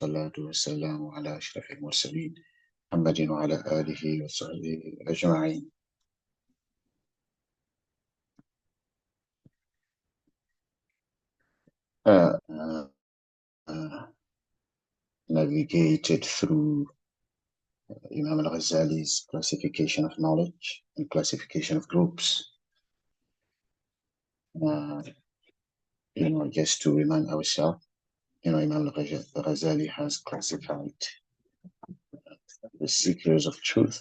والصلاة والسلام على أشرف المرسلين محمد وعلى آله وصحبه أجمعين. Navigated through Imam al-Ghazali's classification of knowledge and classification of groups. Just to remind ourselves, Imam al-Ghazali has classified the seekers of truth,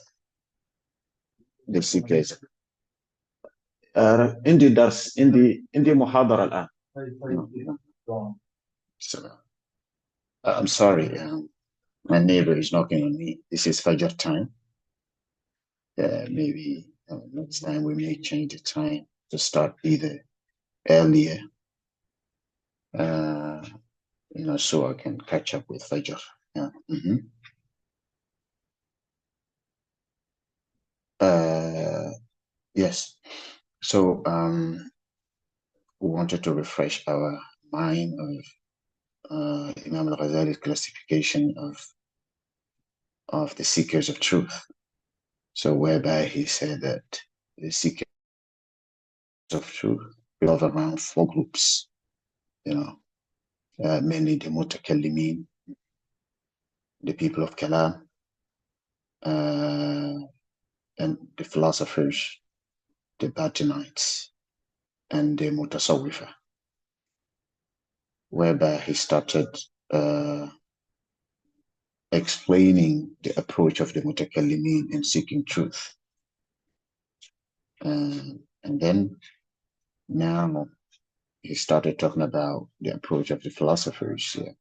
the seekers. In the muhadara الآن. I'm sorry, my neighbor is knocking on me. This is Fajr time. Maybe next time we may change the time to start either earlier, so I can catch up with Fajr. Yeah. Yes. So we wanted to refresh our mind of Imam al-Ghazali's classification of the seekers of truth. So whereby he said that the seekers of truth revolve around four groups, mainly the mutakallimin, the people of kalam, and the philosophers, the batinites, and the mutasawwifa, whereby he started explaining the approach of the mutakallimin in seeking truth. And then now he started talking about the approach of the philosophers. Yeah.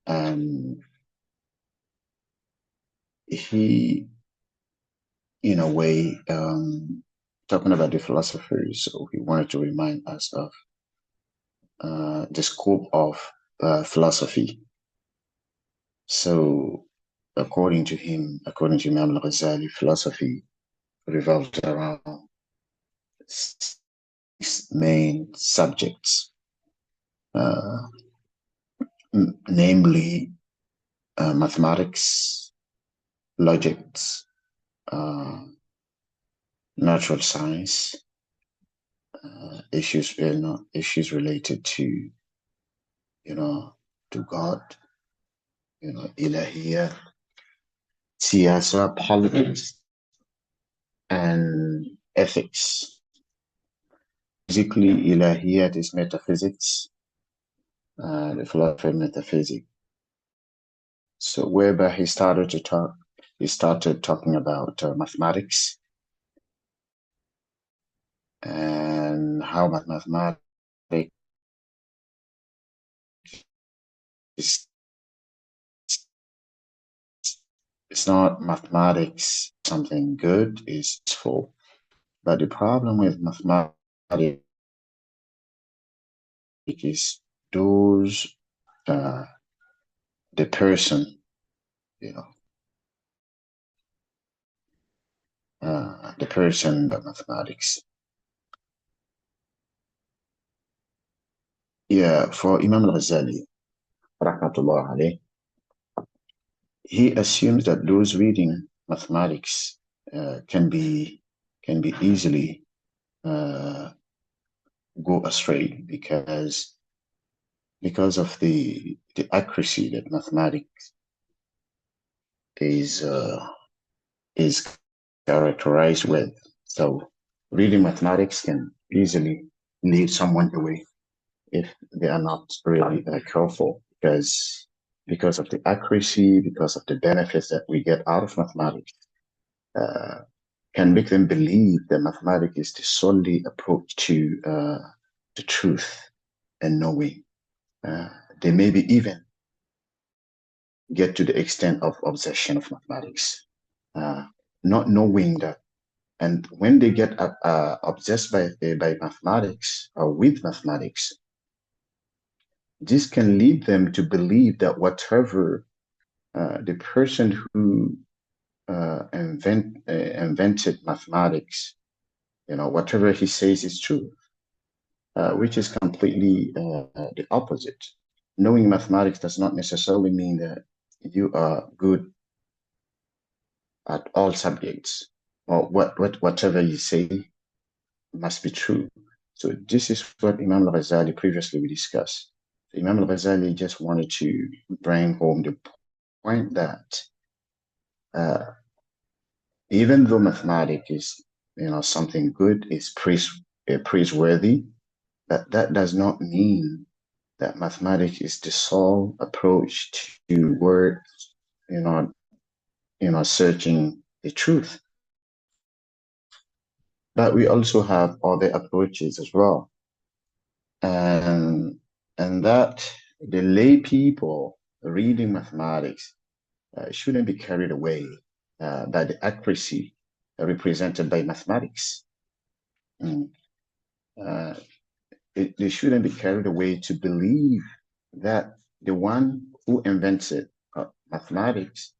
And he, in a way, talking about the philosophers, so he wanted to remind us of the scope of philosophy. So according to him, according to Imam al-Ghazali, philosophy revolves around 6 main subjects, namely mathematics, logics, natural science, issues related to to God, ilahiyya, siyasa, politics, and ethics. Basically, ilahiyya is metaphysics, the philosophy of metaphysics. So whereby he started talking about mathematics and how mathematics is, it's not mathematics something good, it's useful. But the problem with mathematics is those the person, the person of mathematics. Yeah, for Imam al-Ghazali, rahmatullah alayh, he assumes that those reading mathematics can be easily go astray because of the accuracy that mathematics is characterized with. So reading mathematics can easily lead someone away if they are not really careful, because of the accuracy, because of the benefits that we get out of mathematics, can make them believe that mathematics is the solely approach to the truth and knowing. They maybe even get to the extent of obsession of mathematics, not knowing that. And when they get obsessed by mathematics or with mathematics, this can lead them to believe that whatever the person who invented mathematics, whatever he says is true, which is completely the opposite. knowing mathematics does not necessarily mean that you are good at all subjects, or whatever you say must be true. So this is what Imam al-Ghazali previously we discussed. Imam al-Ghazali just wanted to bring home the point that uh, even though mathematics is, something good, is praiseworthy, that does not mean that mathematics is the sole approach to word, you know, searching the truth. But we also have other approaches as well, and that the lay people reading mathematics shouldn't be carried away by the accuracy represented by mathematics. Mm. Uh, they shouldn't be carried away to believe that the one who invented mathematics,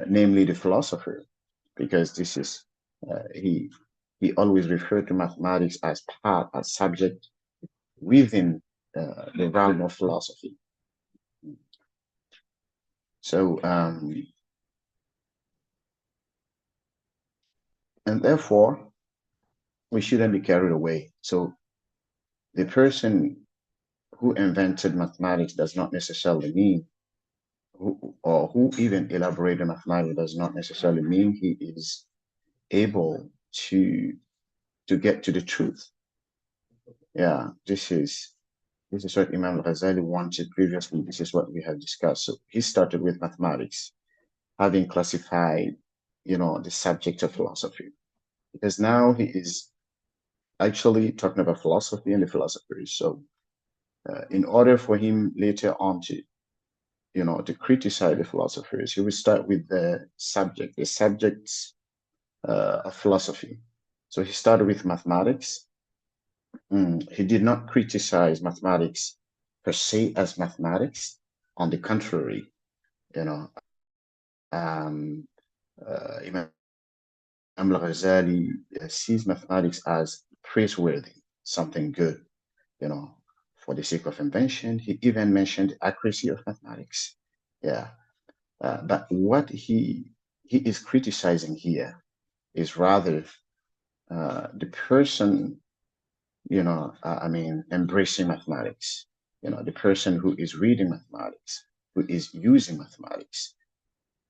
namely the philosopher, because this is he always referred to mathematics as part, as subject within the realm of philosophy. So, and therefore, we shouldn't be carried away. So, the person who invented mathematics does not necessarily mean, or who even elaborated mathematics does not necessarily mean he is able to get to the truth. Yeah, this is what Imam al-Ghazali wanted previously. This is what we have discussed. So he started with mathematics, having classified, the subject of philosophy, because now he is actually talking about philosophy and the philosophers. So in order for him later on to, to criticize the philosophers, he will start with the subjects of philosophy. So he started with mathematics. He did not criticize mathematics per se as mathematics. On the contrary, you know, um, Imam al-Ghazali sees mathematics as praiseworthy, something good, for the sake of invention. He even mentioned the accuracy of mathematics. Yeah. But what he is criticizing here is rather the person, embracing mathematics, the person who is reading mathematics, who is using mathematics.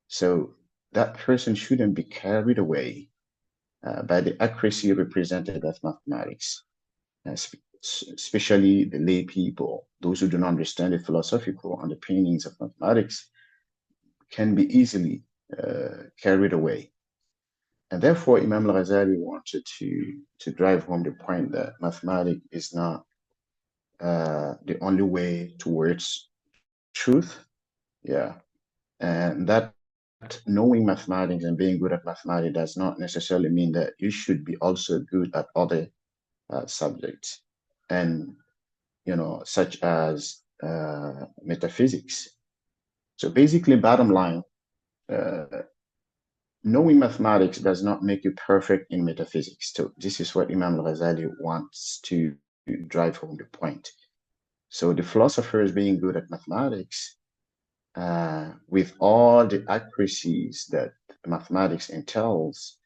So that person shouldn't be carried away by the accuracy represented as mathematics, especially the lay people, those who do not understand the philosophical underpinnings of mathematics, can be easily carried away. And therefore, Imam al-Ghazali wanted to drive home the point that mathematics is not the only way towards truth. Yeah. And that knowing mathematics and being good at mathematics does not necessarily mean that you should be also good at other subjects, and such as metaphysics. So basically, bottom line, knowing mathematics does not make you perfect in metaphysics. So this is what Imam al-Ghazali wants to drive home the point. So the philosophers being good at mathematics, with all the accuracies that mathematics entails,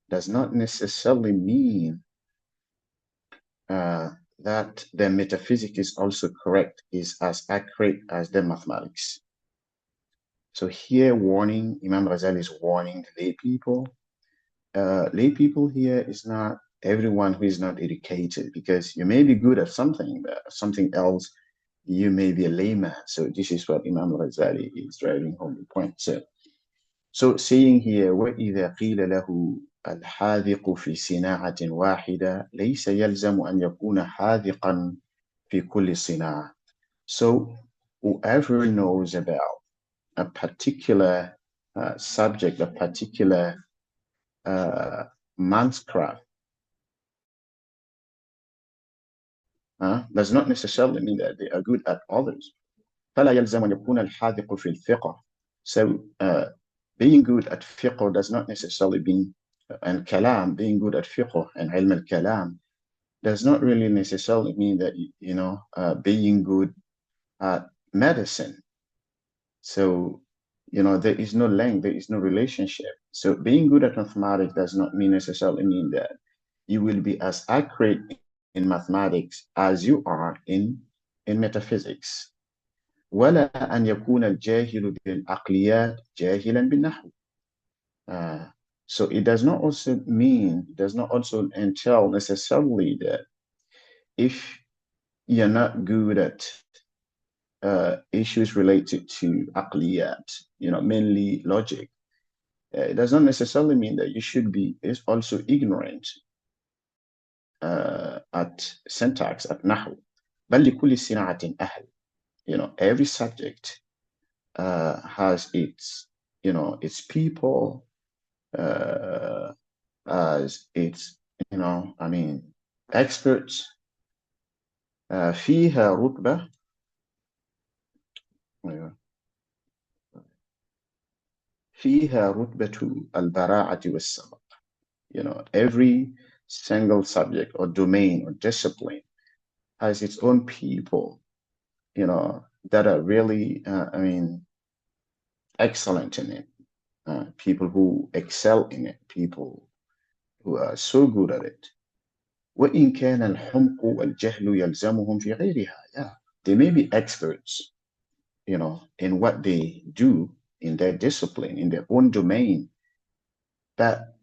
does not necessarily mean that the metaphysics is also correct, is as accurate as the mathematics. So here, Imam Ghazali is warning the lay people. Lay people here is not everyone who is not educated, because you may be good at something, but something else, you may be a layman. So this is what Imam Ghazali is driving home the point. So saying here, وَإِذَا قِيلَ لَهُ الْحَاذِقُ فِي صِنَاعَةٍ وَاحِدَةٍ لَيْسَ يَلْزَمُ أَنْ يَكُونَ حَاذِقًا فِي كُلِّ صِنَاعَةٍ. So whoever knows about a particular subject, a particular man's craft, does not necessarily mean that they are good at others. فَلَا يَلْزَمُ أَنْ يَكُونَ الْحَاذِقُ فِي الْفِقْهِ. So being good at fiqh does not necessarily mean, and kalam, being good at fiqh and ilm al-kalam, does not really necessarily mean that, being good at medicine. So, there is no link, there is no relationship. So being good at mathematics does not necessarily mean that you will be as accurate in mathematics as you are in metaphysics. ولا أن يكون الجاهل بالعقليات جاهلا بالنحو. Uh, so it does not also entail necessarily that if you're not good at issues related to aqliyat, mainly logic, it does not necessarily mean that you should be is also ignorant at syntax, at nahu. بل لكل صناعة أهل. Every subject has its people, as its, I mean, experts. فيها رتبة فيها رتبة البراعة والسبق. Every single subject or domain or discipline has its own people, that are really, excellent in it. People who excel in it, people who are so good at it. وإن كان الحمق والجهل يلزمهم في غيرها. Yeah, they may be experts, in what they do in their discipline, in their own domain, that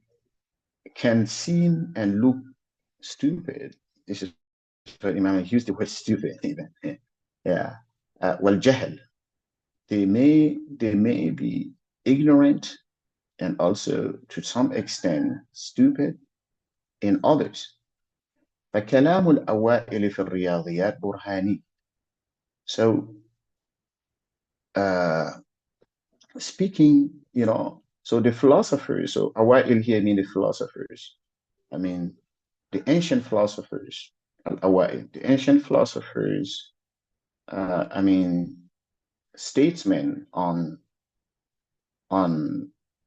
can seem and look stupid. This is what Imam used the word stupid even. Yeah. والجهل, they may be ignorant and also to some extent stupid in others. فكلام الأوائل في الرياضيات برهاني. So speaking, so the philosophers, so أوائل here mean the philosophers. I mean, the ancient philosophers, الأوائل, the ancient philosophers, statesmen on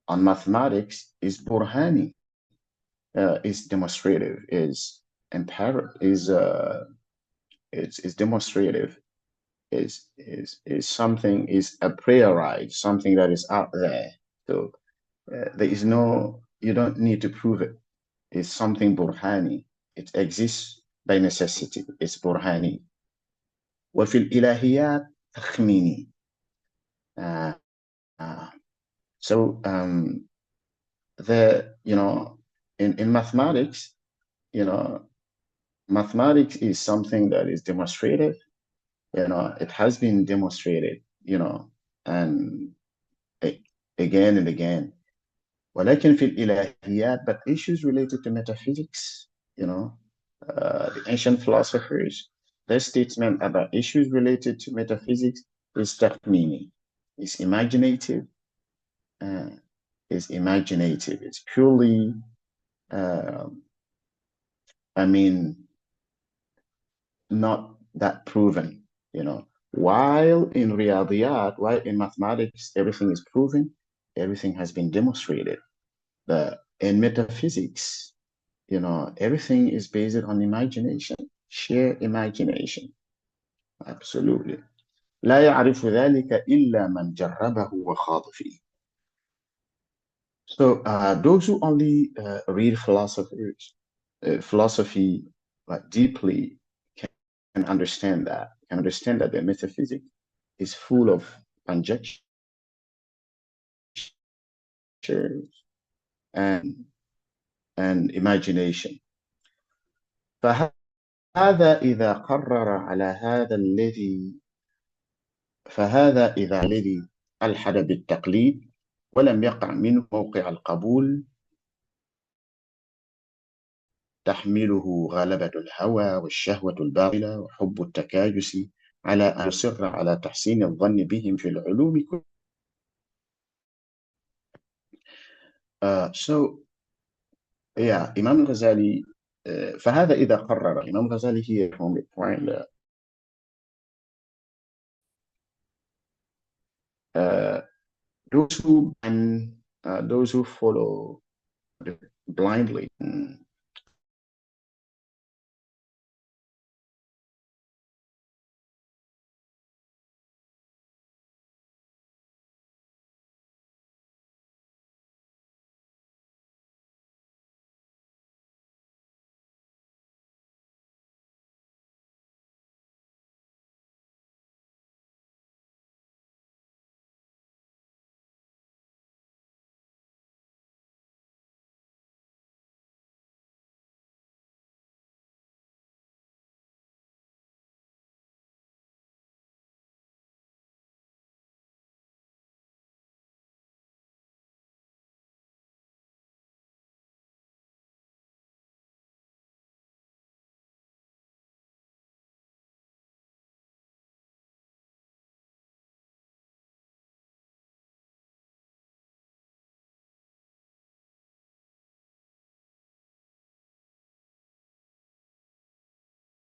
mathematics is burhani, is demonstrative, is empiric, is demonstrative, is something, is a priori, something that is out there. So there is no, you don't need to prove it. It's something burhani. It exists by necessity. It's burhani. وفي الإلهيات تخميني. Uh, uh, so in mathematics, mathematics is something that is demonstrative. It has been demonstrated, and again and again. ولكن في الإلهيات, but issues related to metaphysics, the ancient philosophers, their statement about issues related to metaphysics is تخميني, is imaginative, uh, it's purely, I mean, not that proven, while in riyadiyat, while in mathematics, everything is proven, everything has been demonstrated. But in metaphysics, everything is based on imagination, sheer imagination. Absolutely. لا يعرف ذلك إلا من جربه وخاض فيه. So those who only read philosophy deeply can understand that the metaphysics is full of conjectures and imagination. فهذا إذا قرر على هذا الذي فهذا إذا الذي ألحد بالتقليد ولم يقع منه موقع القبول تحمله غلبة الهوى والشهوة الباطلة وحب التكايس على أن يصر على تحسين الظن بهم في العلوم كلها. So yeah, Imam Ghazali, فهذا إذا قرر, Imam Ghazali here from the point that those who follow blindly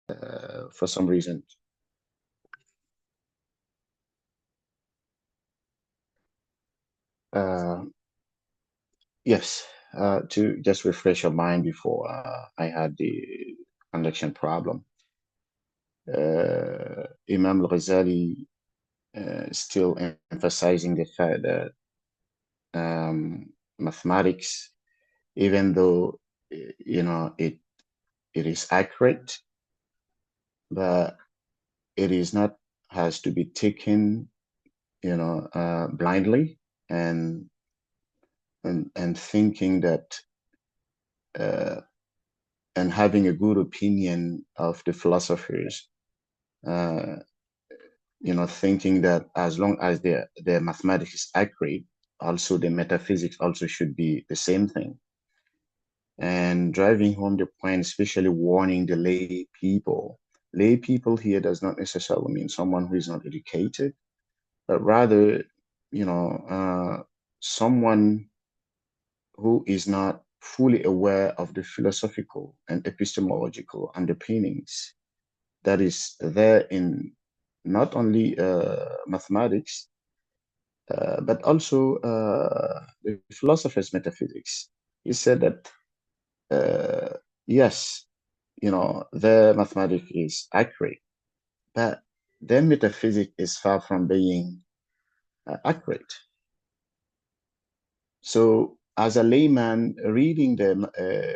for some reason. Uh, yes, to just refresh your mind before I had the connection problem. Imam al-Ghazali still emphasizing the fact that mathematics, even though it is accurate, but it is not has to be taken blindly and and thinking that uh, and having a good opinion of the philosophers, uh, thinking that as long as their mathematics is accurate, also the metaphysics also should be the same thing. And driving home the point, especially warning the lay people. Lay people here does not necessarily mean someone who is not educated, but rather, someone who is not fully aware of the philosophical and epistemological underpinnings that is there in not only mathematics, but also the philosopher's metaphysics. He said that, yes, their mathematics is accurate, but their metaphysics is far from being accurate. So, as a layman, reading them,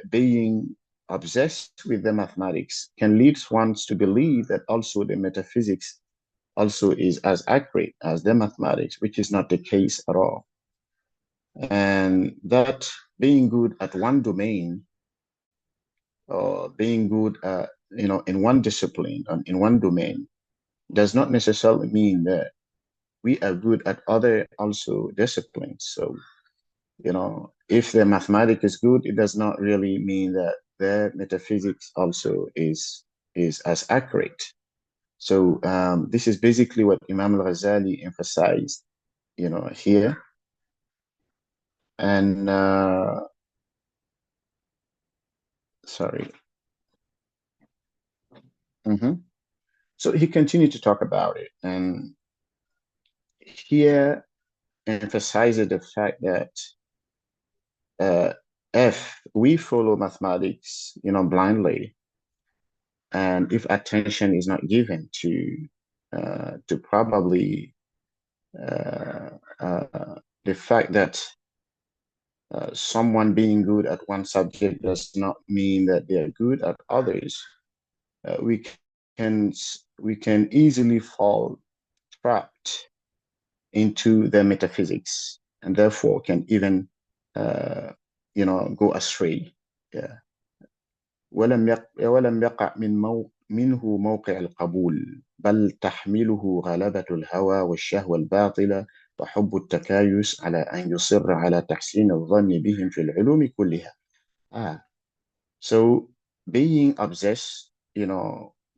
being obsessed with the mathematics can lead one to believe that also the metaphysics also is as accurate as the mathematics, which is not the case at all. And that being good at one domain or being good in one discipline and in one domain does not necessarily mean that we are good at other also disciplines. So, if the mathematics is good, it does not really mean that the metaphysics also is as accurate. So this is basically what Imam al-Ghazali emphasized, here. And sorry. Mm-hmm. So he continued to talk about it, and here emphasizes the fact that uh, if we follow mathematics, blindly, and if attention is not given to probably the fact that someone being good at one subject does not mean that they are good at others. Can we can easily fall trapped into the metaphysics and therefore can even go astray. Yeah. ولم يقع منه موقع القبول بل تحمله غلبة الهوى والشهوة الباطلة وحب التكايس على أن يصر على تحسين الظن بهم في العلوم كلها. Ah, so being obsessed,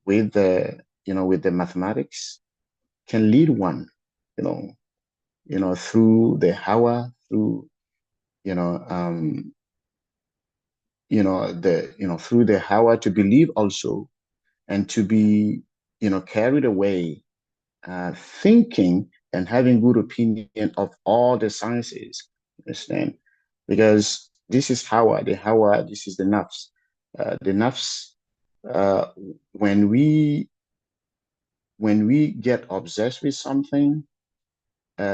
with the mathematics can lead one, you know, through the hawa, through, you know, um, through the hawa to believe also and to be, carried away, thinking and having good opinion of all the sciences, understand? Because this is hawa, the hawa, this is the nafs. The nafs, uh, when we get obsessed with something,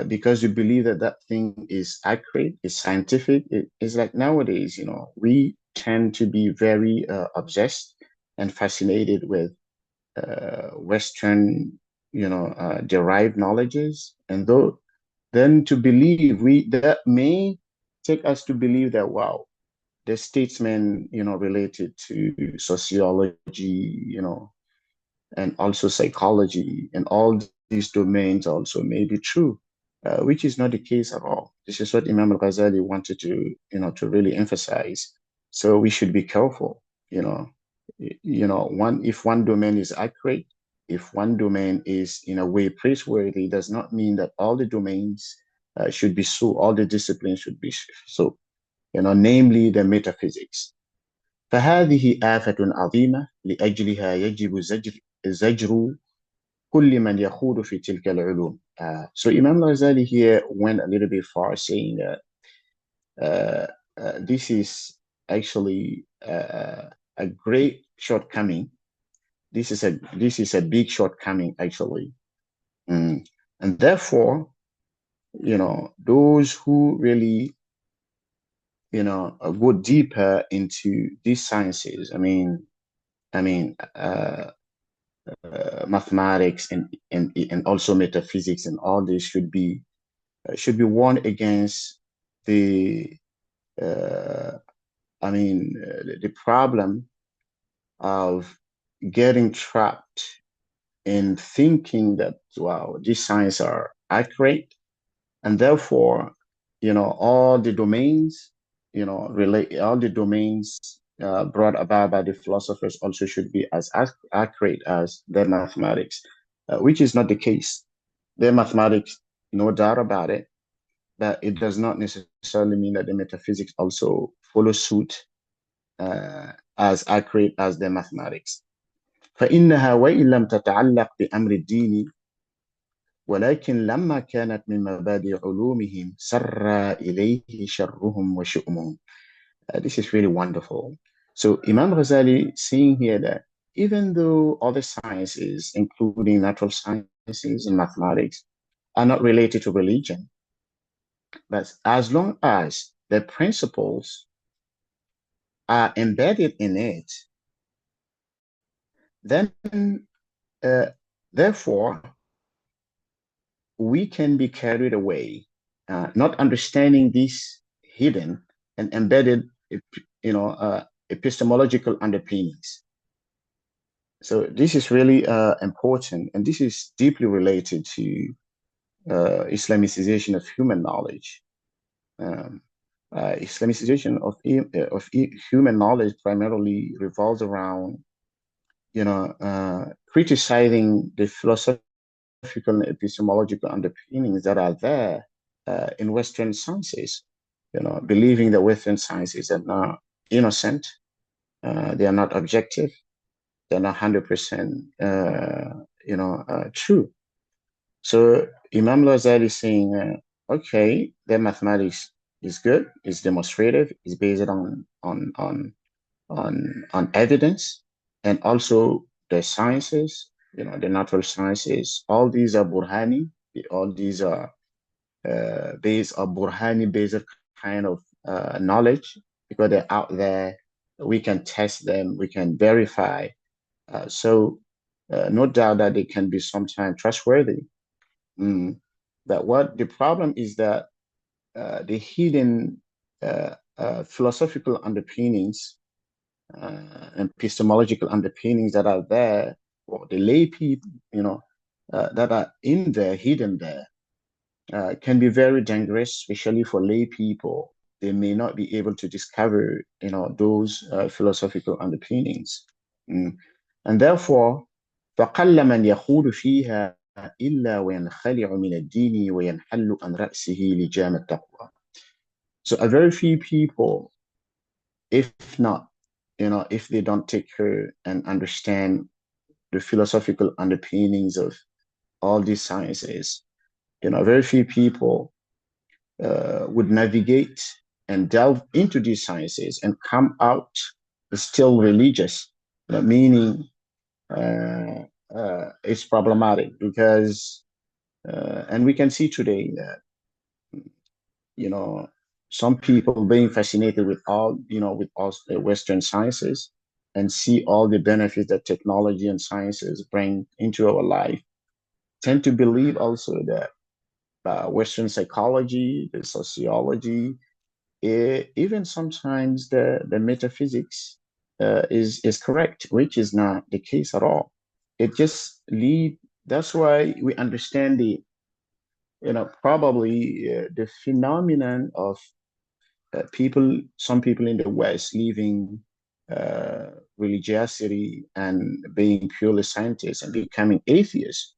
because you believe that that thing is accurate, is scientific. It's like nowadays, we tend to be very obsessed and fascinated with Western, derived knowledges, and though then to believe we that may take us to believe that wow, the statesmen, related to sociology, and also psychology and all these domains also may be true, which is not the case at all. This is what Imam al-Ghazali wanted to, to really emphasize. So we should be careful, one if one domain is accurate, if one domain is in a way praiseworthy, does not mean that all the domains should be so, all the disciplines should be so, namely the metaphysics. فهذه آفة عظيمة لأجلها يجب زجر كل من يخوض في تلك العلوم. So Imam Ghazali here went a little bit far, saying that uh, this is actually a great shortcoming. This is a big shortcoming, actually. Mm. And therefore, those who really, go deeper into these sciences. Mathematics and also metaphysics and all this should be warned against the the problem of getting trapped in thinking that, wow, these signs are accurate, and therefore, all the domains, relate all the domains brought about by the philosophers also should be as accurate as their mathematics, which is not the case. Their mathematics, no doubt about it, but it does not necessarily mean that the metaphysics also follow suit as accurate as their mathematics. فإنها وإن لم تتعلق بأمر الدين ولكن لما كانت من مبادئ علومهم سر إليه شرهم وشؤمهم. This is really wonderful. So Imam Ghazali saying here that even though other sciences, including natural sciences and mathematics, are not related to religion, but as long as the principles are embedded in it, then uh, therefore we can be carried away, not understanding these hidden and embedded, epistemological underpinnings. So this is really important, and this is deeply related to Islamicization of human knowledge. Um, Islamicization of human knowledge primarily revolves around, criticizing the philosophical and epistemological underpinnings that are there in Western sciences. Believing that Western sciences are not innocent, they are not objective, they're not 100%, true. So Imam Ghazali is saying, okay, their mathematics is good, it's demonstrative, it's based on evidence, and also the sciences, the natural sciences. All these are burhani. All these are based on burhani based kind of knowledge, because they're out there. We can test them, we can verify. No doubt that they can be sometimes trustworthy. Mm. But what the problem is that the hidden philosophical underpinnings and epistemological underpinnings that are there, or the lay people, that are in there, hidden there, can be very dangerous, especially for lay people. They may not be able to discover, those philosophical underpinnings. Mm. And therefore, فقل من يخوض فيها إلا وينخلع من الدين وينحل عن رأسه لجام التقوى. So a very few people, if not, if they don't take care and understand the philosophical underpinnings of all these sciences, very few people would navigate and delve into these sciences and come out still religious, meaning it's problematic because, and we can see today that, you know, some people being fascinated with all Western sciences and see all the benefits that technology and sciences bring into our life, tend to believe also that Western psychology, the sociology, even sometimes the metaphysics is correct, which is not the case at all. It just lead. That's why we understand probably the phenomenon of some people in the West leaving religiosity and being purely scientists and becoming atheists.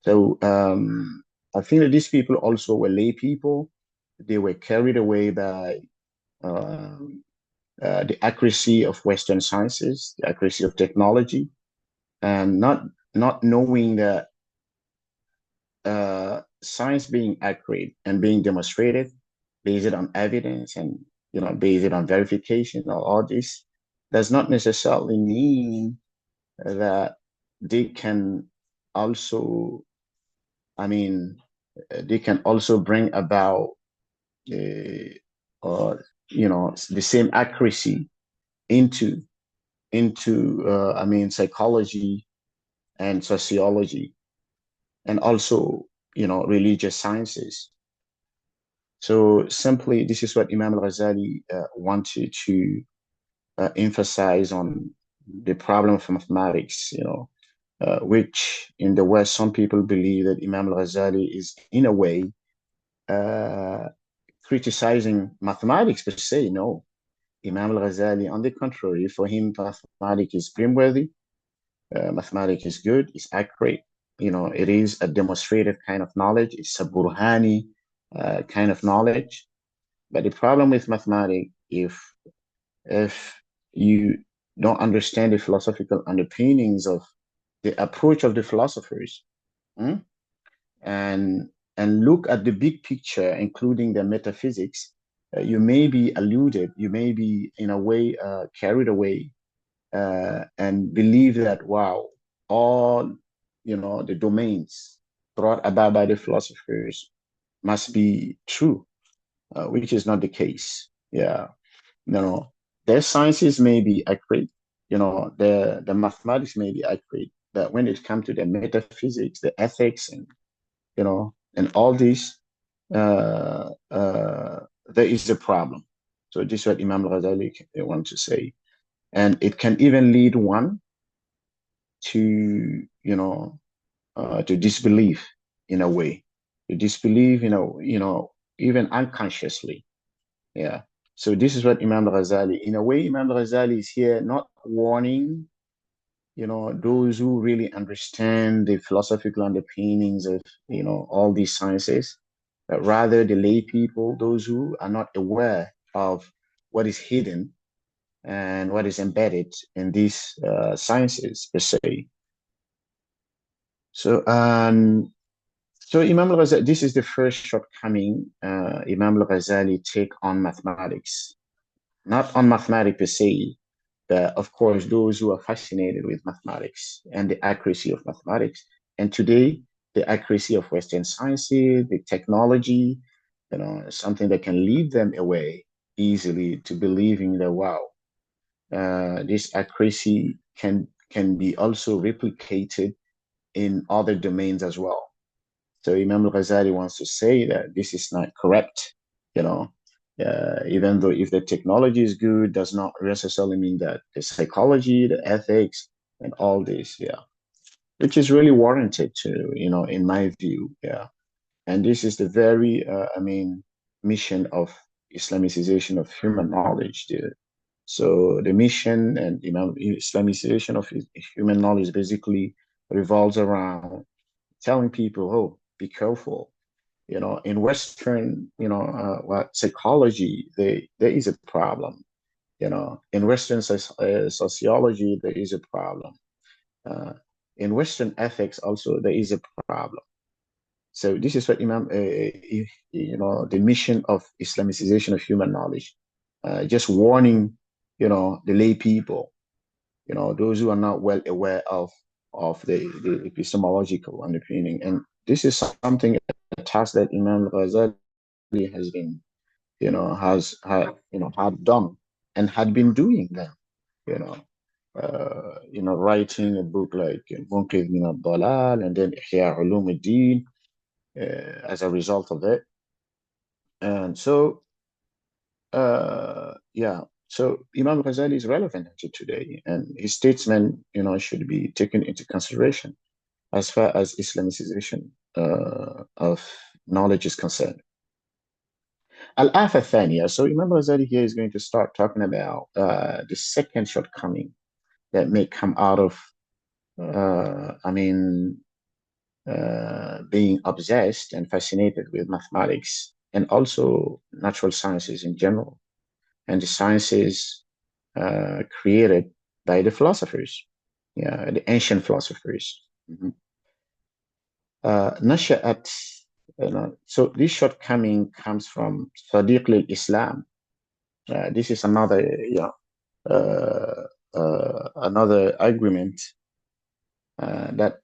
So I think that these people also were lay people. They were carried away by um, the accuracy of Western sciences, the accuracy of technology, and not knowing that science being accurate and being demonstrated based on evidence and based on verification or all this does not necessarily mean that they can also, I mean, they can also bring about the same accuracy into psychology and sociology and also religious sciences. So simply, this is what Imam al-Ghazali wanted to emphasize on the problem of mathematics, which in the West, some people believe that Imam al-Ghazali is in a way uh, criticizing mathematics per se. No, Imam al-Ghazali, on the contrary, for him, mathematics is blameworthy. Mathematics is good, it's accurate. It is a demonstrated kind of knowledge. It's a burhani kind of knowledge. But the problem with mathematics, if you don't understand the philosophical underpinnings of the approach of the philosophers, hmm, and look at the big picture, including the metaphysics, you may be alluded, you may be in a way carried away and believe that wow, all the domains brought about by the philosophers must be true, which is not the case. Yeah, their sciences may be accurate, the mathematics may be accurate, but when it comes to the metaphysics, the ethics, and and all these, there is a problem. So this is what Imam al-Ghazali wants to say. And it can even lead one to, to disbelief in a way, to disbelieve, even unconsciously. Yeah. So this is what Imam al-Ghazali, in a way, Imam al-Ghazali is here not warning, those who really understand the philosophical underpinnings of, all these sciences, but rather the lay people, those who are not aware of what is hidden and what is embedded in these sciences per se. So, so Imam al-Ghazali, this is the first shortcoming Imam al-Ghazali take on mathematics, not on mathematics per se, but of course those who are fascinated with mathematics and the accuracy of mathematics, and today the accuracy of Western sciences, the technology, something that can lead them away easily to believing that wow, this accuracy can be also replicated in other domains as well. So Imam al-Ghazali wants to say that this is not correct, even though if the technology is good, does not necessarily mean that the psychology, the ethics, and all this, yeah, which is really warranted to, in my view, yeah. And this is the very, mission of Islamicization of human knowledge. So the mission and Islamization of human knowledge basically revolves around telling people, oh, be careful. In Western, what psychology, there is a problem. In Western sociology, there is a problem. Uh, in Western ethics, also there is a problem. So this is what the mission of Islamicization of human knowledge, just warning, the lay people, those who are not well aware of the epistemological underpinning. And this is something, a task that Imam Ghazali has been, had done and had been doing them, you know, writing a book like Munkid min al-Dalal and then Ihya Ulumuddin as a result of it. And so, yeah, so Imam Ghazali is relevant to today, and his statement, should be taken into consideration as far as Islamicization of knowledge is concerned. Al-Afa Thaniya. So Imam Ghazali here is going to start talking about the second shortcoming that may come out of, being obsessed and fascinated with mathematics and also natural sciences in general, and the sciences created by the philosophers, the ancient philosophers. نشأت, so this shortcoming comes from Sadiq al-Islam. This is another, another argument that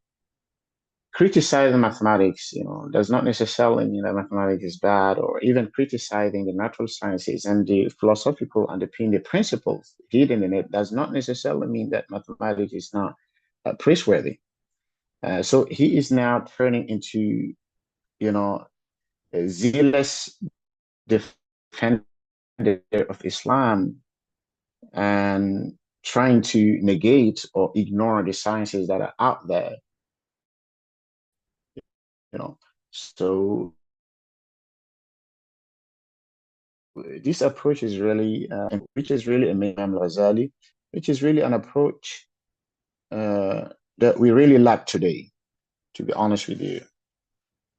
criticizing mathematics, does not necessarily mean that mathematics is bad, or even criticizing the natural sciences and the philosophical underpinning principles hidden in it does not necessarily mean that mathematics is not praiseworthy. So he is now turning into, a zealous defender of Islam and trying to negate or ignore the sciences that are out there. So this approach is really, which is really Imam al-Ghazali, which is really an approach that we really lack today, to be honest with you.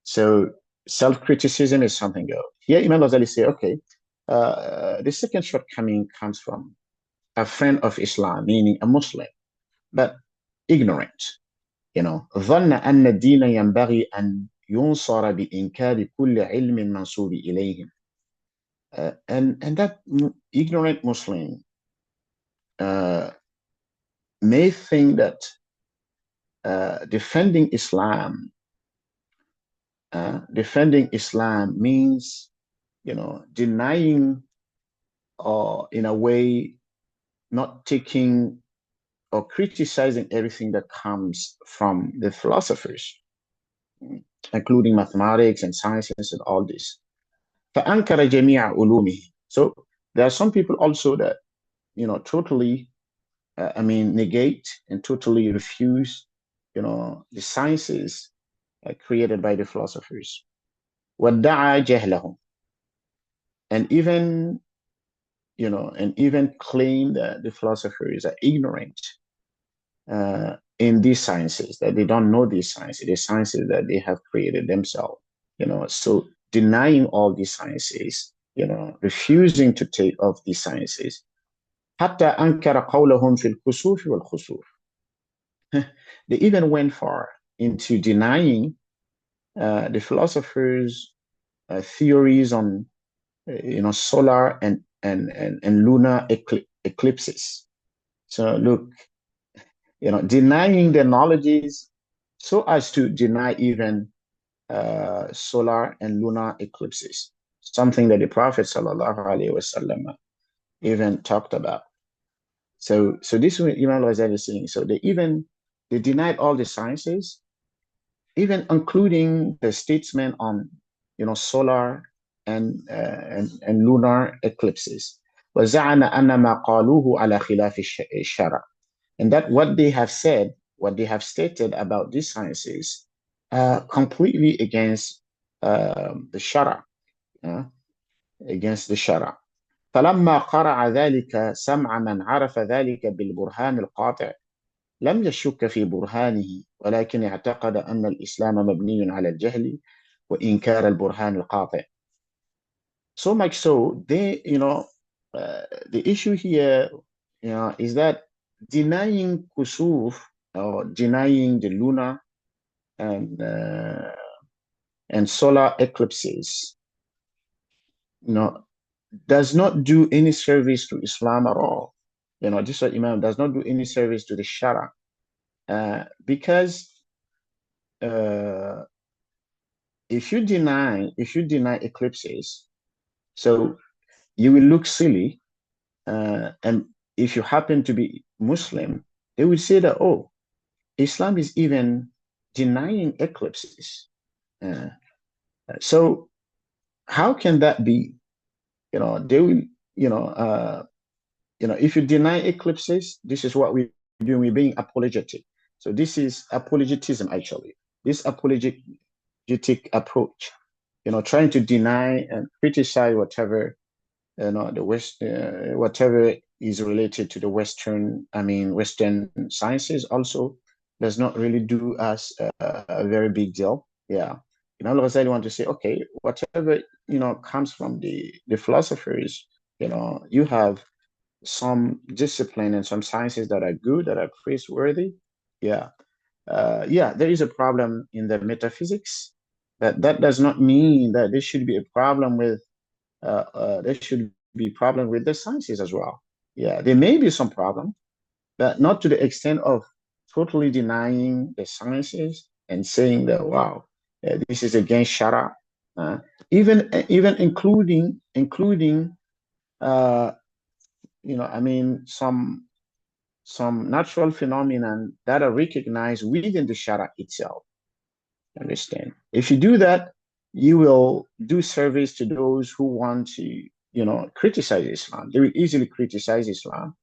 So self-criticism is something else. Here, Imam al-Ghazali say, okay, the second shortcoming comes from a friend of Islam, meaning a Muslim, but ignorant. ظن أن الدين ينبغي أن ينصر بإنكار كل علم منسوب إليهم. And that ignorant Muslim may think that defending Islam means, denying, or in a way not taking or criticizing everything that comes from the philosophers, including mathematics and sciences and all this. فأنكر جميع علومه. So there are some people also that, totally, negate and totally refuse, the sciences created by the philosophers. وادعى جهلهم. And even, claim that the philosophers are ignorant in these sciences, that they don't know these sciences, the sciences that they have created themselves. So denying all these sciences, refusing to take off these sciences. حتى أنكر قولهم في الكسوف والخسوف. They even went far into denying the philosophers' theories on, solar and lunar eclipses. So look, denying their knowledges so as to deny even solar and lunar eclipses, something that the Prophet ﷺ even talked about. So this is what Imam al-Ghazali is saying. So they denied all the sciences, even including the statement on, solar and lunar eclipses. وزعم أن ما قالوه على خلاف الشرع. And that what they have said, what they have stated about these sciences, completely against the Shara, against the Shara. فلما قرع ذلك سمع من عرف ذلك بالبرهان القاطع لم يشك في برهانه ولكن اعتقد أن الإسلام مبني على الجهل وإنكار البرهان القاطع. So much so, they, the issue here, is that denying kusuf, or denying the lunar and solar eclipses, does not do any service to Islam at all. This Imam does not do any service to the Shara, because if you deny eclipses, so you will look silly, and if you happen to be Muslim, they will say that, oh, Islam is even denying eclipses. So how can that be? They will, if you deny eclipses, this is what we're doing. We're being apologetic. So this is apologetism, actually. This apologetic approach, trying to deny and criticize whatever, the West, whatever is related to the Western sciences also does not really do us a very big deal. Yeah. Al-Ghazali want to say, okay, whatever, comes from the philosophers, you have some discipline and some sciences that are good, that are praiseworthy. Yeah. Yeah, there is a problem in the metaphysics, but that does not mean that there should be a problem with there should be problem with the sciences as well. Yeah, there may be some problem, but not to the extent of totally denying the sciences and saying that wow, this is against Shara. Even including uh, I mean some natural phenomenon that are recognized within the Shara itself. Understand? If you do that, you will do service to those who want to, criticize Islam. They will easily criticize Islam,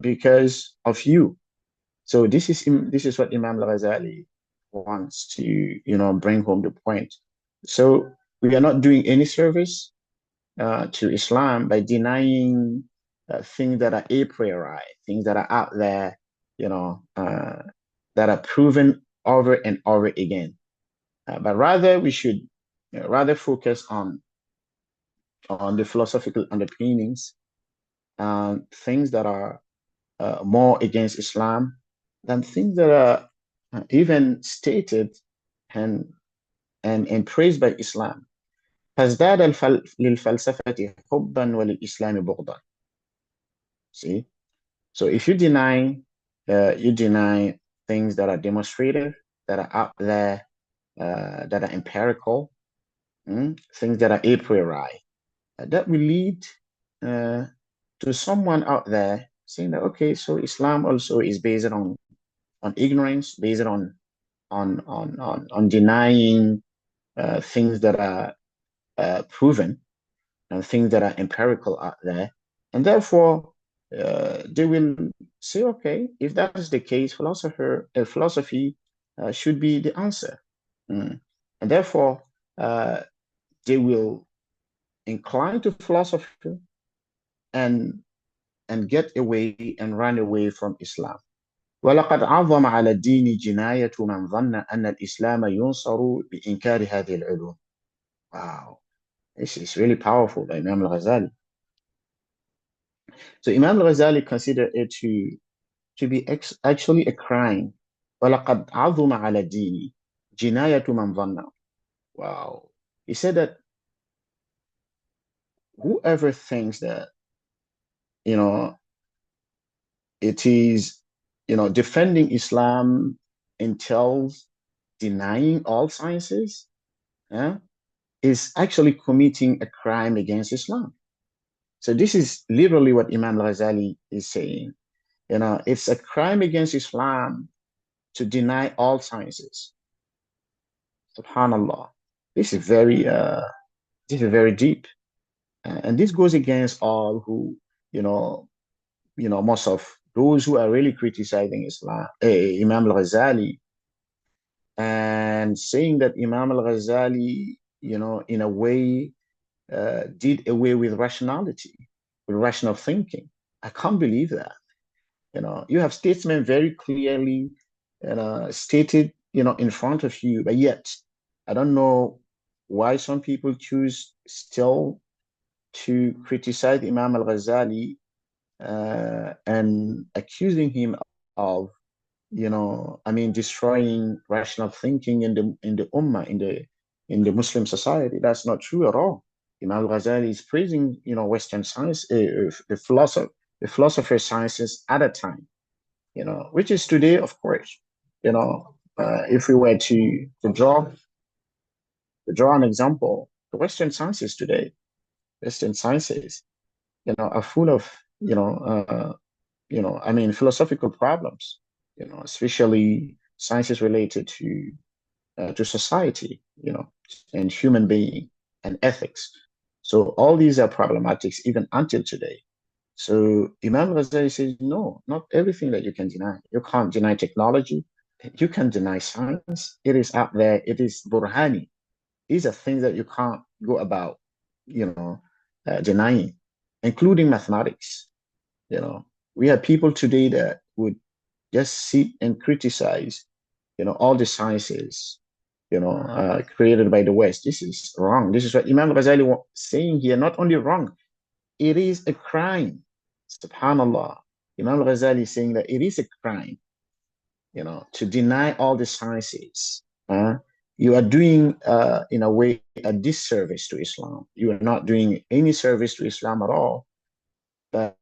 because of you. So this is what Imam al-Ghazali wants to, bring home the point. So we are not doing any service to Islam by denying things that are a priori, things that are out there, that are proven over and over again. But rather, we should rather focus on the philosophical underpinnings, things that are more against Islam than things that are even stated and and praised by Islam. فازداد للفلسفة حبا وللإسلام بغضا. See, so if you deny things that are demonstrative, that are out there, that are empirical, things that are a priori, that will lead uh, to someone out there saying that okay, so Islam also is based on ignorance, based on denying things that are proven and things that are empirical out there, and therefore they will say, okay, if that is the case, philosophy should be the answer. And therefore, uh, they will incline to philosophy and get away and run away from Islam. ولقد عظم على الدين جناية من ظن أن الإسلام ينصر بإنكار هذه العلوم. Wow, this is really powerful by Imam al-Ghazali. So Imam al-Ghazali considered it to be actually a crime. وَلَقَدْ عَظُمَ عَلَى الدِّينِ جِنَايَةُ مَنْ ظَنَّ. Wow. He said that whoever thinks that, you know, it is, defending Islam entails denying all sciences, is actually committing a crime against Islam. So this is literally what Imam al-Ghazali is saying. It's a crime against Islam to deny all sciences. Subhanallah. This is very deep. And this goes against all who, most of those who are really criticizing Islam, Imam al-Ghazali, and saying that Imam al-Ghazali, in a way, did away with rationality, with rational thinking. I can't believe that. You have statesmen very clearly, stated, in front of you, but yet I don't know why some people choose still to criticize Imam al-Ghazali and accusing him of, destroying rational thinking in the Ummah, in the Muslim society. That's not true at all. Imam al-Ghazali is praising, Western science, the philosopher sciences at a time, which is today, of course. If we were to draw an example, the Western sciences, are full of, philosophical problems, especially sciences related to society, and human being and ethics. So all these are problematics even until today. So Imam Ghazali says, no, not everything that you can deny. You can't deny technology. You can deny science. It is out there. It is burhani. These are things that you can't go about, denying, including mathematics. We have people today that would just sit and criticize, all the sciences, created by the West. This is wrong. This is what Imam Ghazali was saying here. Not only wrong, it is a crime. Subhanallah. Imam al-Ghazali is saying that it is a crime, to deny all the sciences. You are doing, in a way, a disservice to Islam. You are not doing any service to Islam at all by,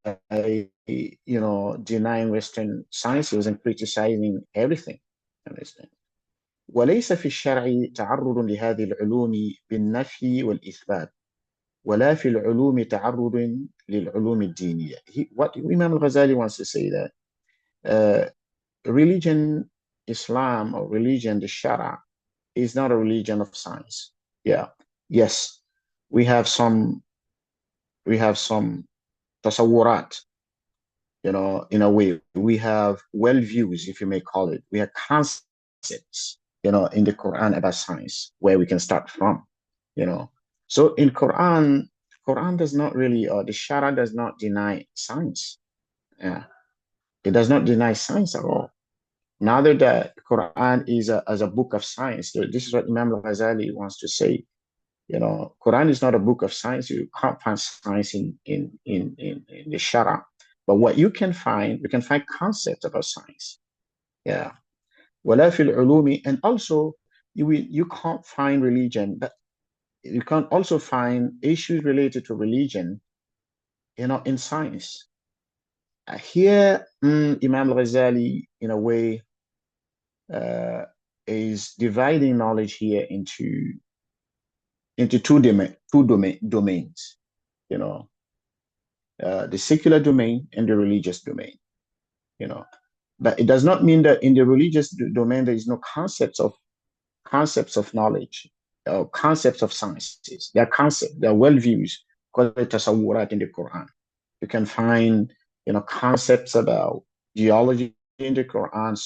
denying Western sciences and criticizing everything. Understand? وليس في الشرع تعرض لهذه العلوم بالنفي والإثبات ولا في العلوم تعرض للعلوم الدينية. What Imam al-Ghazali wants to say that religion, Islam or religion, the Shara, is not a religion of science. Yeah. Yes, we have some tasawurat, in a way. We have worldviews, if you may call it. We have concepts, in the Quran about science where we can start from, So in Quran does not really, or the Shara does not deny science. Yeah. It does not deny science at all. Neither that Quran is as a book of science. So this is what Imam al-Ghazali wants to say. Quran is not a book of science. You can't find science in the Shara. But what you can find concepts about science. Yeah. ولا في العلوم, and also you can't find religion, but you can also find issues related to religion, in science. Here, Imam al-Ghazali, in a way, is dividing knowledge here into two domains, the secular domain and the religious domain, But it does not mean that in the religious domain there is no concepts of knowledge, concepts of sciences. There are concepts, there are worldviews called tasawwurat in the Quran. You can find, concepts about geology in the Quran,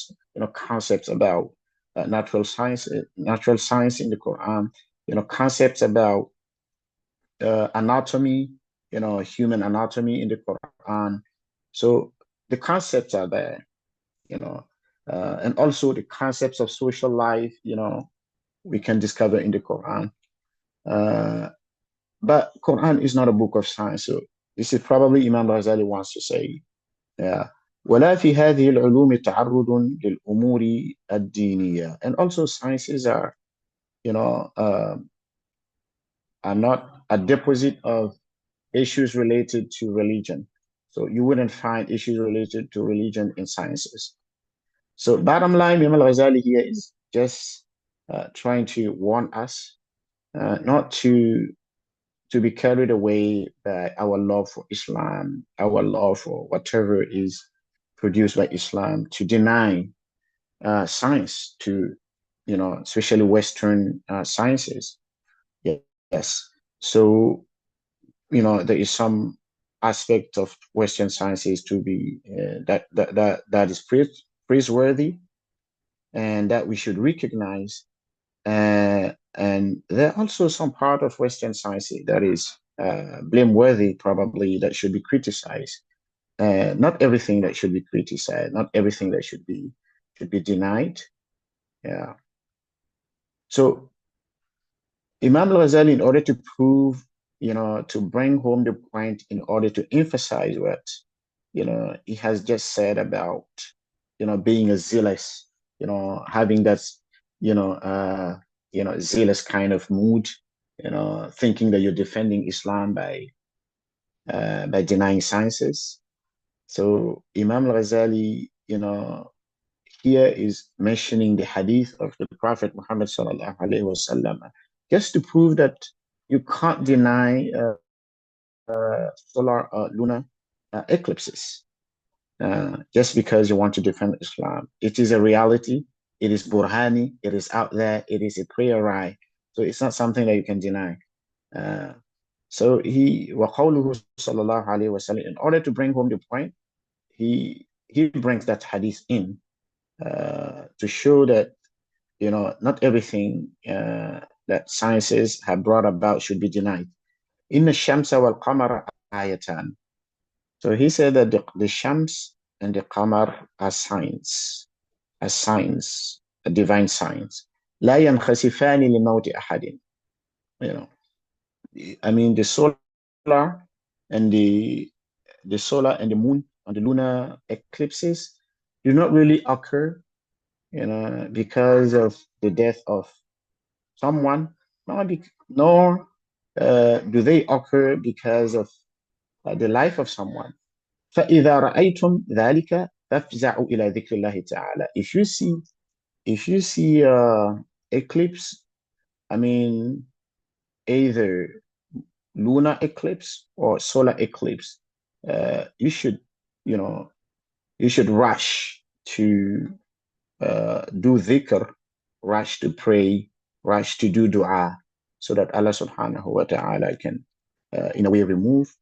concepts about natural science in the Quran, concepts about anatomy, human anatomy in the Quran. So the concepts are there, and also the concepts of social life, we can discover in the Quran. But Quran is not a book of science. So this is probably Imam Ghazali wants to say. Yeah. ولا في هذه العلوم تعرض للأمور الدينية. And also sciences are, are not a deposit of issues related to religion. So you wouldn't find issues related to religion in sciences. So bottom line, Imam al-Ghazali here is just trying to warn us not to be carried away by our love for Islam, our love for whatever is produced by Islam, to deny science, to, especially Western sciences. Yes. So, there is some aspect of Western sciences to be that is praiseworthy, and that we should recognize. And there are also some part of Western science that is blameworthy, probably, that should be criticized. Not everything that should be criticized, not everything that should be denied. Yeah. So Imam al-Ghazali, in order to prove, to bring home the point, in order to emphasize what, he has just said about, being a zealous, having that, zealous kind of mood, thinking that you're defending Islam by denying sciences. So Imam al-Ghazali, here is mentioning the hadith of the Prophet Muhammad sallallahu alaihi wasallam, just to prove that you can't deny solar lunar eclipses just because you want to defend Islam. It is a reality. It is burhani. It is out there. It is a priori. So it's not something that you can deny. So وَقَوْلُهُ sallallahu alaihi wasallam, in order to bring home the point, he brings that hadith in to show that, not everything that sciences have brought about should be denied. Inna shamsa wal qamara ayatan. So he said that the shams and the qamar are signs, a divine signs. لا ينخسفان لموت أحد. I mean, the solar and the the solar and the moon and the lunar eclipses do not really occur, because of the death of someone, nor do they occur because of the life of someone. فإذا رأيتم ذلك فافزعوا إلى ذكر الله تعالى. If you see eclipse, I mean either lunar eclipse or solar eclipse, you should, you know, you should rush to do dhikr, rush to pray, rush to do dua, so that Allah subhanahu wa ta'ala can, in a way, remove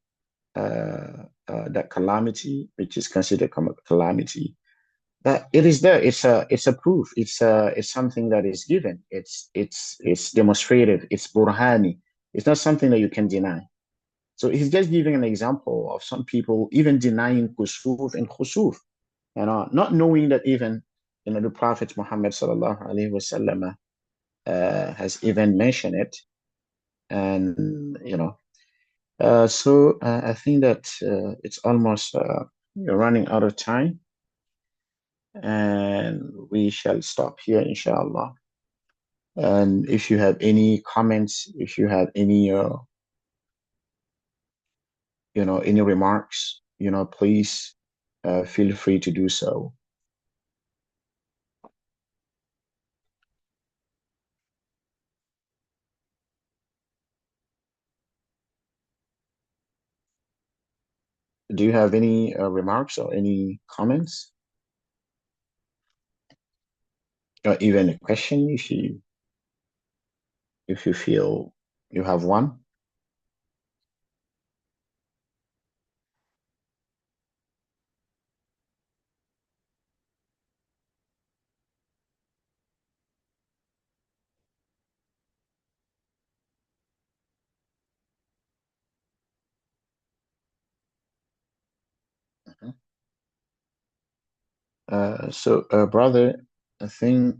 that calamity, which is considered a calamity. But it is there. It's a proof. It's something that is given. It's demonstrated. It's burhani. It's not something that you can deny. So he's just giving an example of some people even denying kusuf and khusuf, not knowing that even the Prophet Muhammad sallallahu alaihi wasallam has even mentioned it, and I think that it's almost running out of time, and we shall stop here, inshallah. And if you have any comments, if you have any remarks, please feel free to do so. Do you have any remarks or any comments, or even a question if you feel you have one? Brother, I think.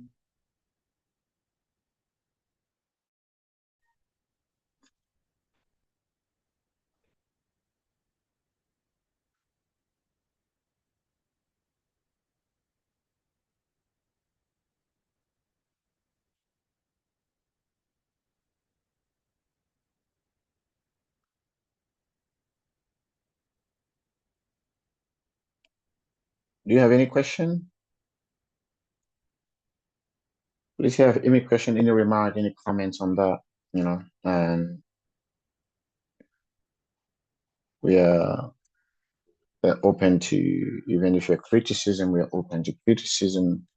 Do you have any question? Please have any question, any remark, any comments on that, and we are open to, even if you're criticism, we are open to criticism.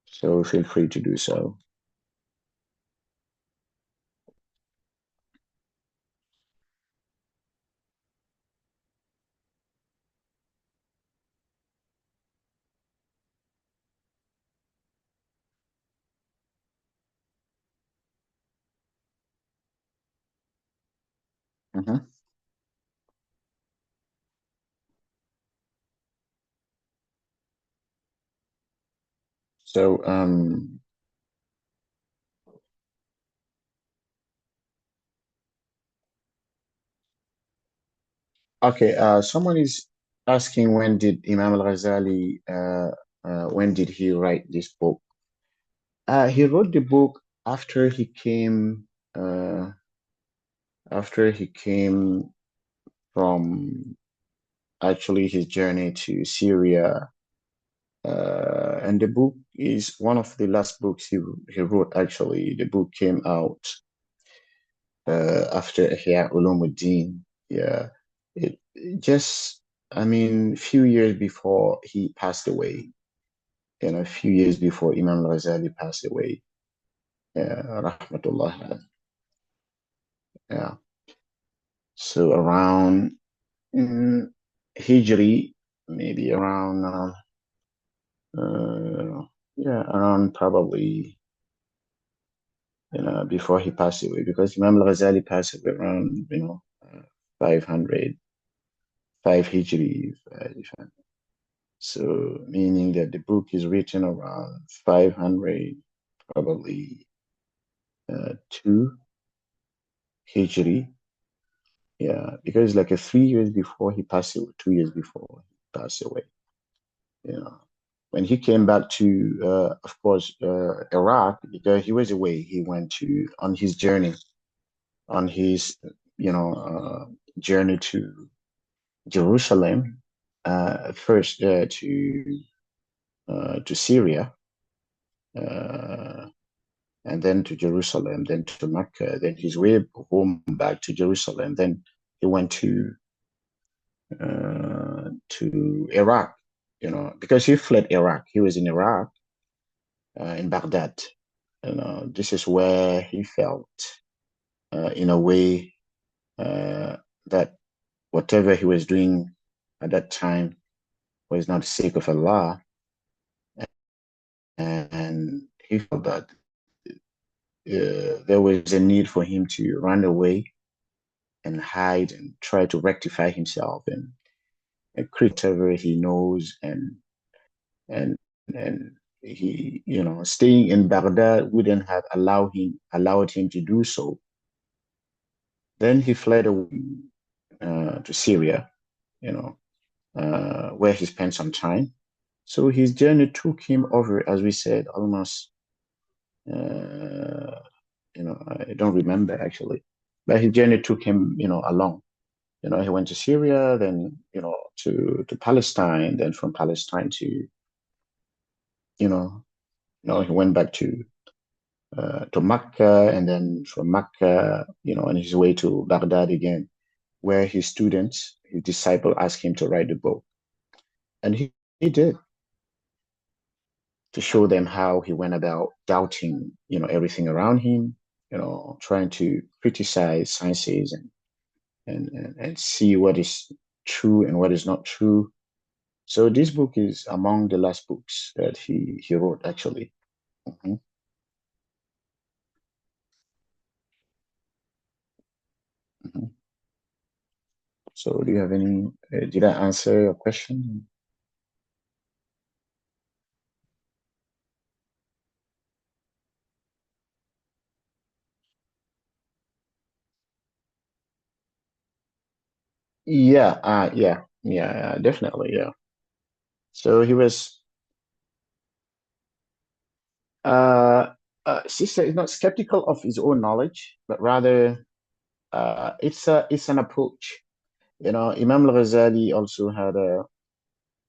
So feel free to do so. Mhm. So, okay, someone is asking, when did Imam al-Ghazali, when did he write this book? He wrote the book uh, after he came from, actually, his journey to Syria. And the book is one of the last books he wrote, actually. The book came out after Ihya Ulumuddin. Yeah. It just, I mean, few years before he passed away, a few years before Imam Ghazali passed away. Yeah, rahmatullah. Yeah. So around Hijri, maybe around, yeah, around probably, before he passed away, because Imam Ghazali passed away around, 500, 5 Hijri. So meaning that the book is written around 500, probably 2 Hijri. Yeah, because like 3 years before he passed away, 2 years before he passed away, you know, when he came back to, of course, Iraq, because he was away, he went to on his journey, on his, you know, journey to Jerusalem, first to Syria, uh, and then to Jerusalem, then to Mecca, then his way home back to Jerusalem. Then he went to Iraq, because he fled Iraq. He was in Iraq, in Baghdad. This is where he felt, in a way, that whatever he was doing at that time was not the sake of Allah, and he felt that there was a need for him to run away and hide and try to rectify himself and create whatever he knows, and and he, staying in Baghdad wouldn't have allowed him to do so. Then he fled away, to Syria, you know, where he spent some time. So his journey took him over, as we said, almost, uh, I don't remember actually, but his journey took him, along. He went to Syria, then, to Palestine, then from Palestine to, you know, he went back to Mecca, and then from Mecca, on his way to Baghdad again, where his students, his disciple asked him to write the book. And he did, to show them how he went about doubting, everything around him, trying to criticize sciences and see what is true and what is not true. So this book is among the last books that he wrote, actually. Mhm, mhm. So do you have any, did I answer your question? Yeah, yeah, definitely, yeah. So he was, uh, sister is not skeptical of his own knowledge, but rather, it's an approach. Imam al-Ghazali also had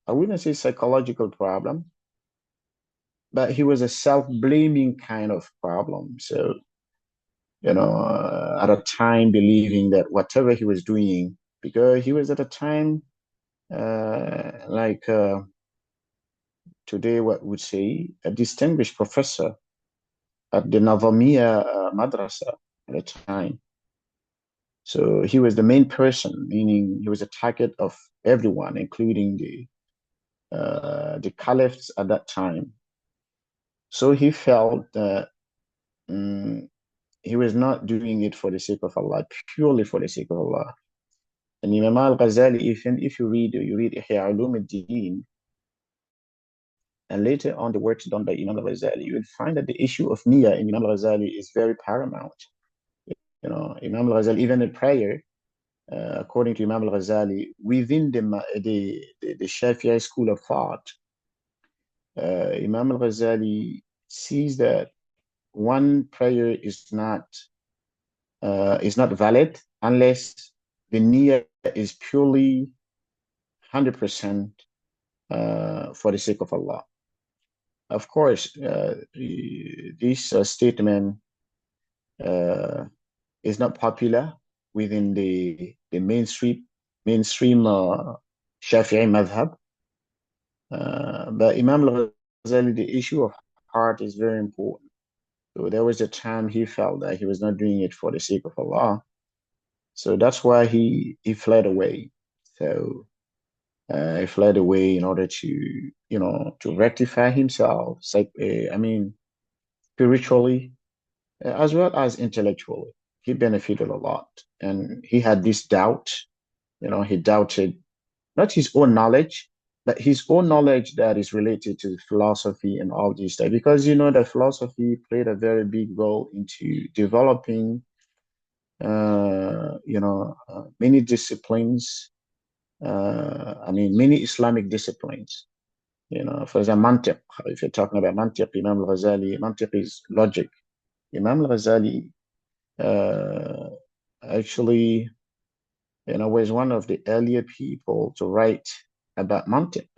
I wouldn't say psychological problem, but he was a self-blaming kind of problem. So, at a time believing that whatever he was doing, because he was at a time, like, today, what would say, a distinguished professor at the Navamiya Madrasa at the time. So he was the main person, meaning he was a target of everyone, including the caliphs at that time. So he felt that, um, he was not doing it for the sake of Allah, purely for the sake of Allah. And Imam al-Ghazali, even if you read Ihya Ulum and later on the works done by Imam al-Ghazali, you will find that the issue of niyyah in Imam al-Ghazali is very paramount. Imam al-Ghazali, even in prayer, according to Imam al-Ghazali, within the Shafi'i school of thought, Imam al-Ghazali sees that one prayer is not valid unless the niyyah is purely 100% for the sake of Allah. Of course, this statement uh, is not popular within the mainstream Shafi'i madhab, but Imam al-Ghazali, the issue of heart is very important. So there was a time he felt that he was not doing it for the sake of Allah. So that's why he fled away. So he fled away in order to rectify himself, I mean, spiritually, as well as intellectually. He benefited a lot. And he had this doubt, he doubted not his own knowledge, but his own knowledge that is related to philosophy and all these stuff. Because that philosophy played a very big role into developing many disciplines. Many Islamic disciplines. For example, mantiq. If you're talking about mantiq, Imam al-Ghazali, mantiq is logic. Imam al-Ghazali actually, was one of the earlier people to write about mantiq.